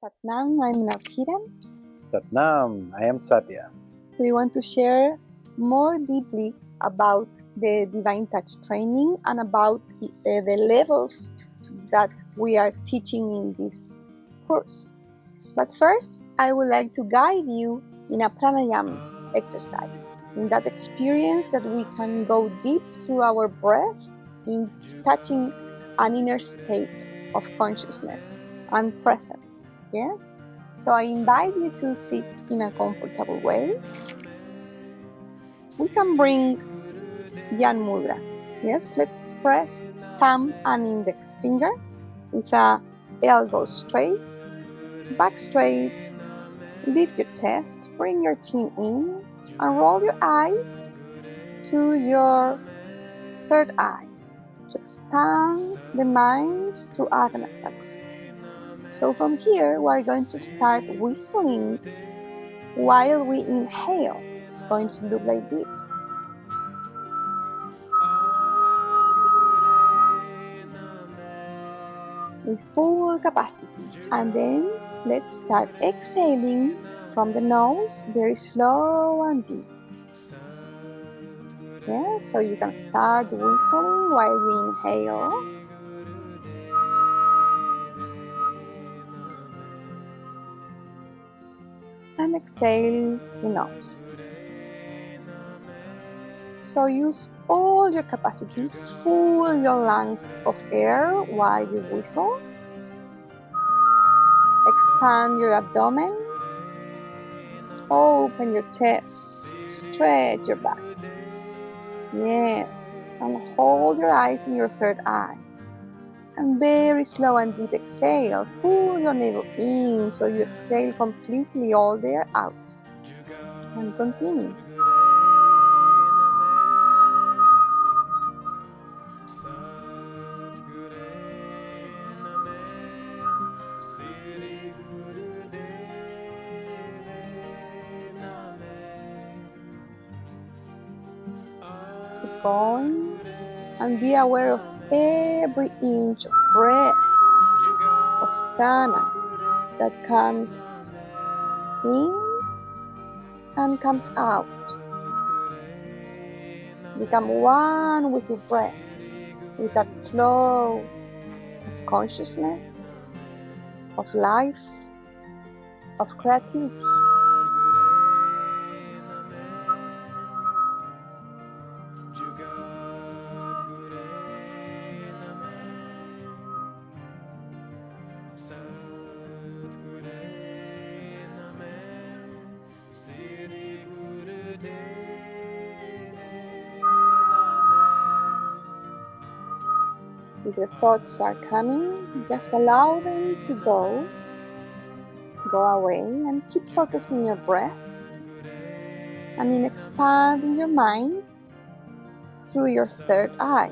Satnam, I'm Navkiran. Satnam, I am Satya. We want to share more deeply about the Divine Touch training and about the levels that we are teaching in this course. But first, I would like to guide you in a pranayama exercise, in that experience that we can go deep through our breath in touching an inner state of consciousness and presence. Yes? So I invite you to sit in a comfortable way. We can bring Yan Mudra. Yes, let's press thumb and index finger with a elbow straight, back straight. Lift your chest, bring your chin in, and roll your eyes to your third eye to expand the mind through Ajna Chakra. So from here, we're going to start whistling while we inhale. It's going to look like this. With full capacity. And then let's start exhaling from the nose, very slow and deep. Yeah, so you can start whistling while we inhale. And exhale through nose. So use all your capacity, fill your lungs of air while you whistle. Expand your abdomen. Open your chest, stretch your back. Yes, and hold your eyes in your third eye. And very slow and deep exhale. Pull your navel in so you exhale completely all the air out. And continue. Keep going and be aware of every inch of breath, of prana that comes in and comes out. Become one with your breath, with that flow of consciousness, of life, of creativity. If the thoughts are coming, just allow them to go away, and keep focusing your breath and in expanding your mind through your third eye.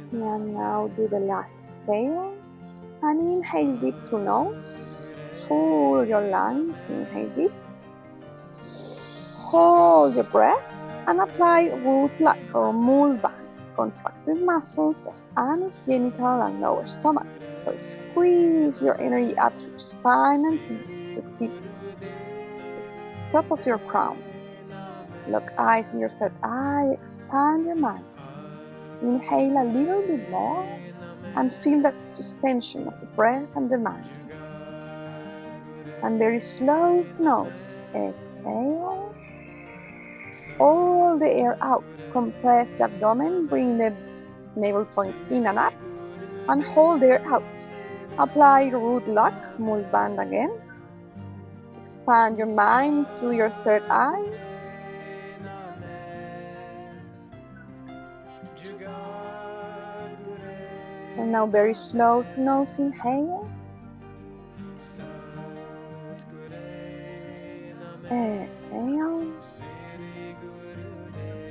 And now do the last exhale and inhale deep through nose. Fill your lungs, inhale deep. Hold your breath and apply root lock or Mulband, contracted muscles of anus, genital and lower stomach. So squeeze your energy up through your spine until the top of your crown. Lock eyes in your third eye, expand your mind. Inhale a little bit more and feel that suspension of the breath and the mind. And very slow through nose. Exhale. All the air out. Compress the abdomen. Bring the navel point in and up. And hold the air out. Apply root lock, Mulband again. Expand your mind through your third eye. And now very slow through nose, inhale. Exhale.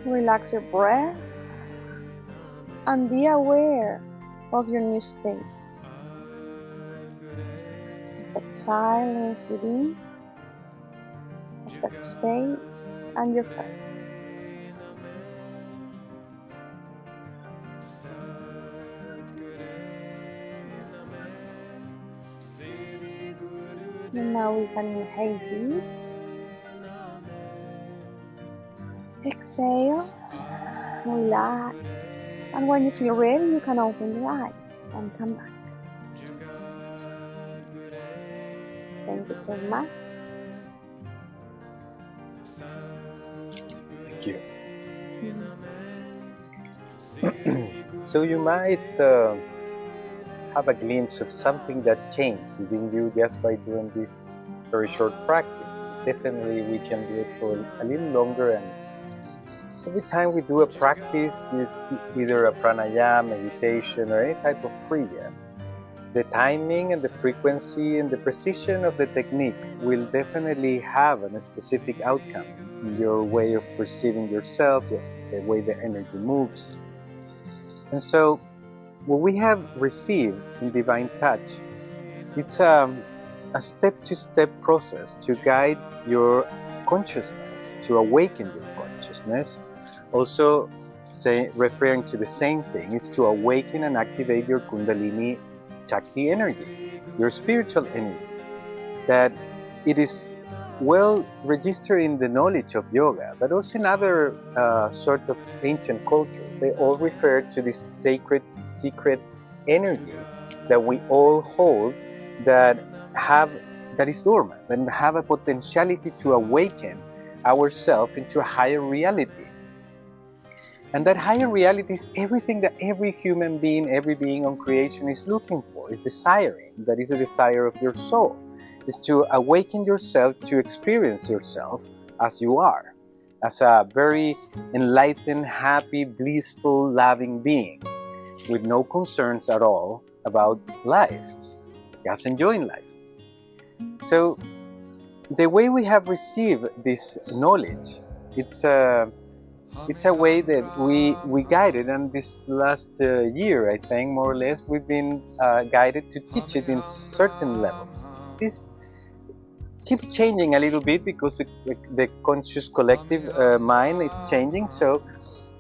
Relax your breath and be aware of your new state, of that silence within, of that space and your presence. And now we can inhale deep. Exhale. Relax. And when you feel ready, you can open your eyes and come back. Thank you so much. Thank you. So you might have a glimpse of something that changed within you just by doing this very short practice. Definitely we can do it for a little longer, and every time we do a practice, either a pranayama, meditation, or any type of kriya, the timing and the frequency and the precision of the technique will definitely have a specific outcome in your way of perceiving yourself, the way the energy moves. And so, what we have received in Divine Touch, it's a step-to-step process to guide your consciousness, to awaken your consciousness. Also, referring to the same thing, is to awaken and activate your Kundalini Shakti energy, your spiritual energy, that it is well registered in the knowledge of yoga, but also in other sort of ancient cultures. They all refer to this sacred, secret energy that we all hold, that is dormant and have a potentiality to awaken ourselves into a higher reality. And that higher reality is everything that every human being, every being on creation is looking for, is desiring. That is the desire of your soul, is to awaken yourself to experience yourself as you are, as a very enlightened, happy, blissful, loving being, with no concerns at all about life, just enjoying life. So the way we have received this knowledge, it's a way that we guided, and this last year, I think, more or less, we've been guided to teach it in certain levels. This keep changing a little bit because the conscious collective mind is changing. So,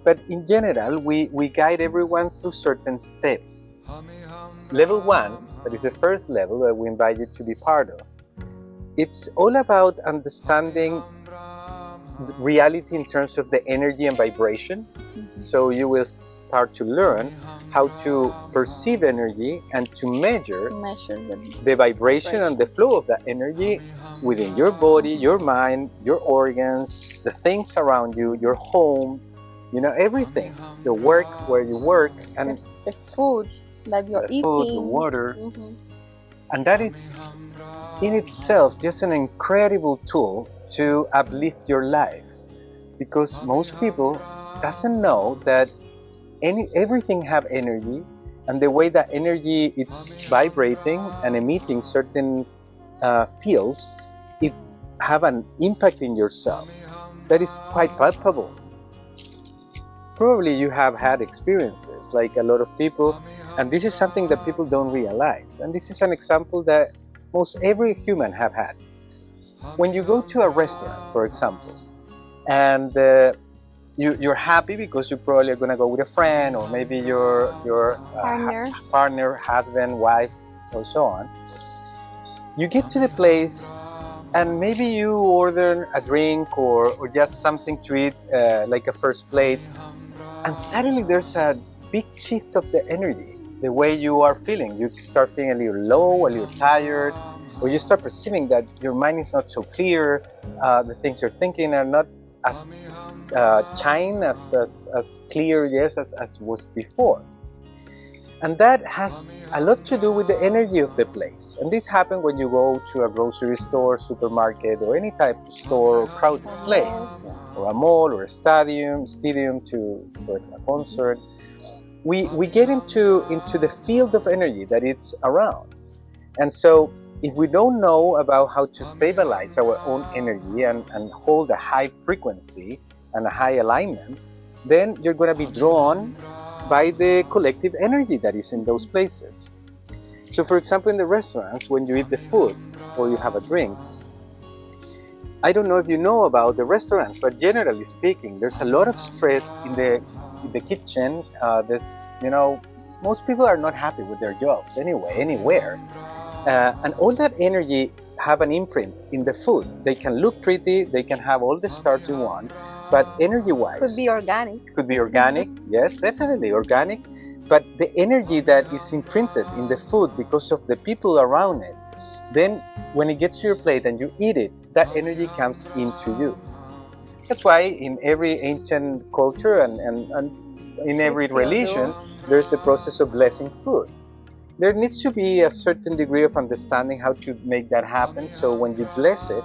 but in general, we guide everyone through certain steps. Level 1, that is the first level that we invite you to be part of. It's all about understanding reality in terms of the energy and vibration. So you will start to learn how to perceive energy and to measure the vibration and the flow of that energy within your body, your mind, your organs, the things around you, your home, everything, the work where you work, and the food that you're eating, food, the water. And that is in itself just an incredible tool to uplift your life, because most people doesn't know that everything have energy, and the way that energy it's vibrating and emitting certain fields, it have an impact in yourself that is quite palpable. Probably you have had experiences like a lot of people, and this is something that people don't realize, and this is an example that most every human have had. When you go to a restaurant, for example, and you're happy because you probably are going to go with a friend, or maybe your partner, husband, wife, or so on. You get to the place, and maybe you order a drink or just something to eat, like a first plate, and suddenly there's a big shift of the energy, the way you are feeling. You start feeling a little low, a little tired, or you start perceiving that your mind is not so clear, the things you're thinking are not as shine, as clear, as was before. And that has a lot to do with the energy of the place. And this happens when you go to a grocery store, supermarket, or any type of store or crowded place, or a mall, or a stadium for a concert. We get into the field of energy that it's around. And so if we don't know about how to stabilize our own energy and hold a high frequency and a high alignment, then you're going to be drawn by the collective energy that is in those places. So for example, in the restaurants, when you eat the food or you have a drink, I don't know if you know about the restaurants, but generally speaking, there's a lot of stress in the kitchen. There's, most people are not happy with their jobs anyway, anywhere. And all that energy have an imprint in the food. They can look pretty, they can have all the stars you want, but energy-wise... Could be organic. Could be organic, yes, definitely organic. But the energy that is imprinted in the food because of the people around it, then when it gets to your plate and you eat it, that energy comes into you. That's why in every ancient culture and in every religion, there's the process of blessing food. There needs to be a certain degree of understanding how to make that happen. So when you bless it,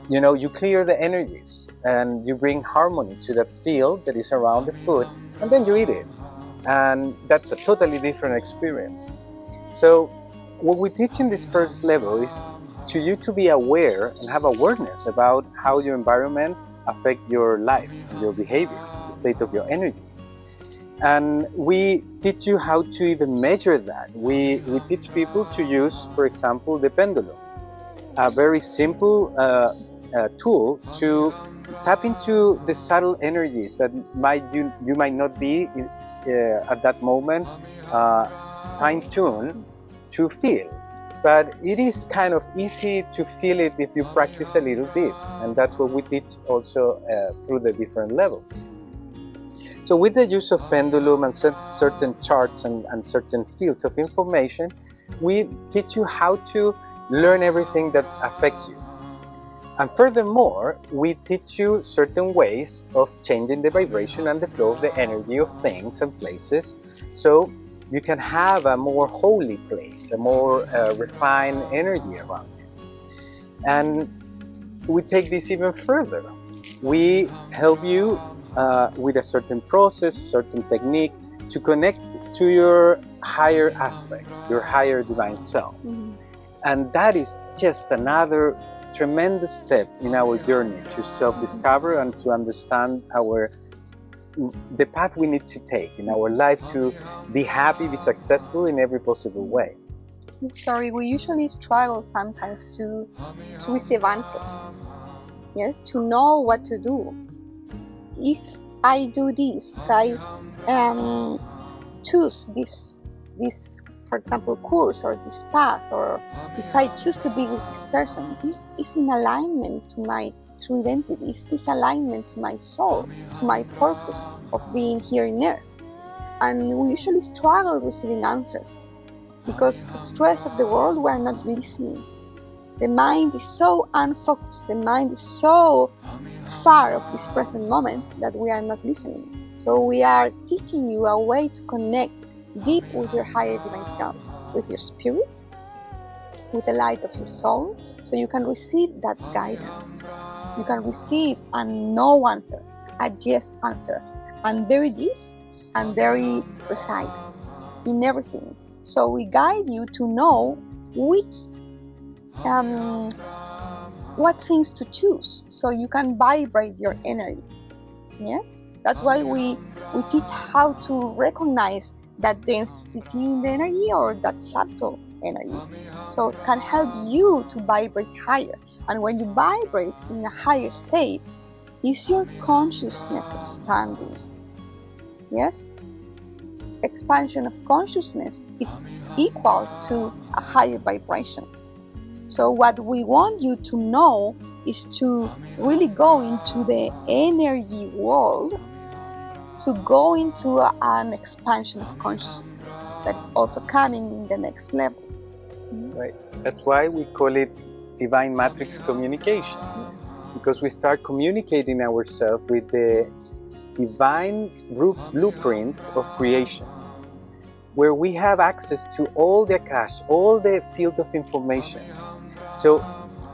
you clear the energies and you bring harmony to that field that is around the food, and then you eat it. And that's a totally different experience. So what we teach in this first level is to you to be aware and have awareness about how your environment affects your life, your behavior, the state of your energy. And we teach you how to even measure that. We teach people to use, for example, the pendulum, a very simple tool to tap into the subtle energies that you might not be at that moment fine-tuned to feel. But it is kind of easy to feel it if you practice a little bit, and that's what we teach also through the different levels. So with the use of pendulum and certain charts and certain fields of information, we teach you how to learn everything that affects you. And furthermore, we teach you certain ways of changing the vibration and the flow of the energy of things and places, so you can have a more holy place, a more refined energy around you. And we take this even further. We help you with a certain process, a certain technique to connect to your higher aspect, your higher divine self. Mm-hmm. And that is just another tremendous step in our journey to self-discover and to understand the path we need to take in our life to be happy, be successful in every possible way. Sorry, we usually struggle sometimes to receive answers. Yes, to know what to do. If I do this, if I choose this, for example, course or this path, or if I choose to be with this person, this is in alignment to my true identity, is this alignment to my soul, to my purpose of being here in earth. And we usually struggle receiving answers because the stress of the world, we are not listening. The mind is so unfocused, the mind is so far of this present moment that we are not listening. So we are teaching you a way to connect deep with your higher divine self, with your spirit, with the light of your soul, so you can receive that guidance. You can receive a no answer, a yes answer, and very deep and very precise in everything. So we guide you to know what things to choose, so you can vibrate your energy. Yes, that's why we teach how to recognize that density in the energy or that subtle energy. So it can help you to vibrate higher. And when you vibrate in a higher state, is your consciousness expanding? Yes? Expansion of consciousness is equal to a higher vibration. So what we want you to know is to really go into the energy world, to go into an expansion of consciousness that is also coming in the next levels. Right. That's why we call it divine matrix communication. Yes. Because we start communicating ourselves with the divine blueprint of creation, where we have access to all the Akash, all the field of information. So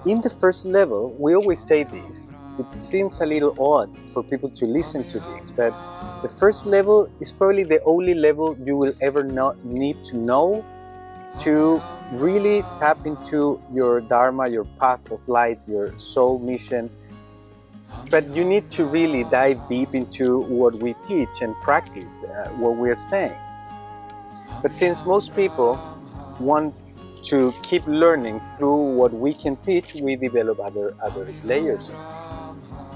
in the first level, we always say this, it seems a little odd for people to listen to this, but the first level is probably the only level you will ever need to know to really tap into your dharma, your path of light, your soul mission. But you need to really dive deep into what we teach and practice what we're saying. But since most people want to keep learning through what we can teach, we develop other layers of this.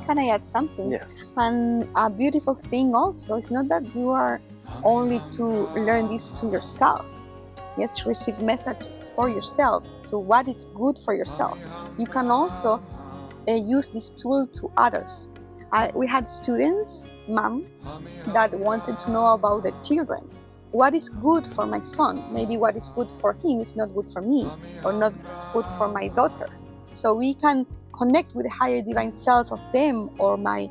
Can I add something? Yes. And a beautiful thing also is not that you are only to learn this to yourself. Yes, to receive messages for yourself, to what is good for yourself. You can also use this tool to others. We had students, mom, that wanted to know about the children. What is good for my son? Maybe what is good for him is not good for me, or not good for my daughter. So we can connect with the higher divine self of them, or my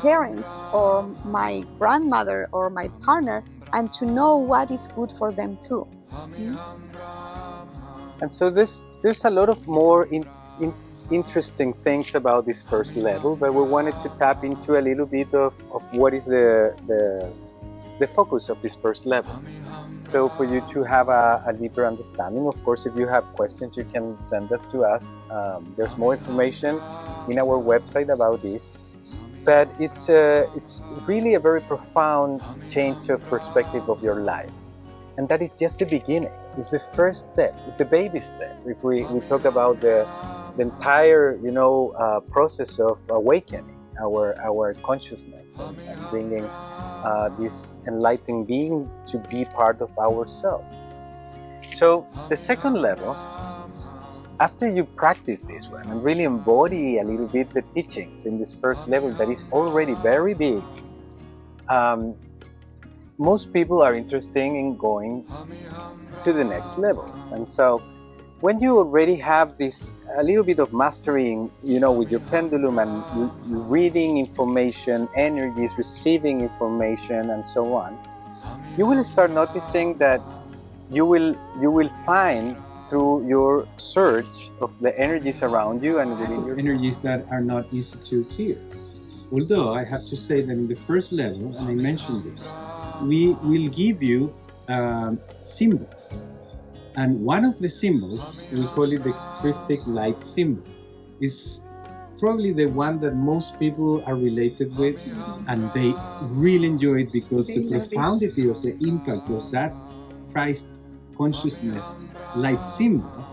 parents, or my grandmother, or my partner, and to know what is good for them too. Mm-hmm. And so there's a lot of more interesting things about this first level, but we wanted to tap into a little bit of what is the focus of this first level. So for you to have a deeper understanding, of course, if you have questions, you can send us to us. There's more information in our website about this. But it's really a very profound change of perspective of your life. And that is just the beginning. It's the first step. It's the baby step. If we talk about the entire, process of awakening our consciousness and bringing this enlightened being to be part of ourselves. So the second level, after you practice this one and really embody a little bit the teachings in this first level that is already very big, most people are interested in going to the next levels. And so when you already have this a little bit of mastering, with your pendulum and reading information, energies, receiving information, and so on, you will start noticing that you will find through your search of the energies around you and within your energies that are not easy to hear. Although I have to say that in the first level, and I mentioned this, we will give you symbols. And one of the symbols, we call it the Christic light symbol, is probably the one that most people are related with, and they really enjoy it because the profundity of the impact of that Christ consciousness light symbol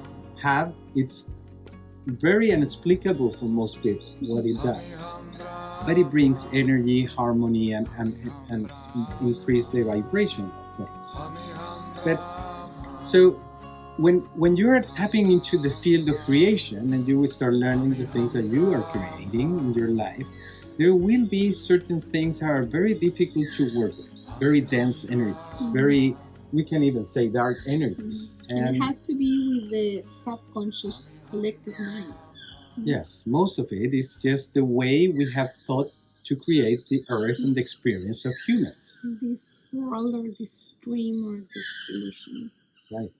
it's very inexplicable for most people what it does. But it brings energy, harmony, and increase the vibration of things. But so when you're tapping into the field of creation and you will start learning the things that you are creating in your life, there will be certain things that are very difficult to work with, very dense energies, very, we can even say dark energies. And it has to be with the subconscious collective mind. Yes, most of it is just the way we have thought to create the earth and the experience of humans. This world or this dream or this illusion. Right.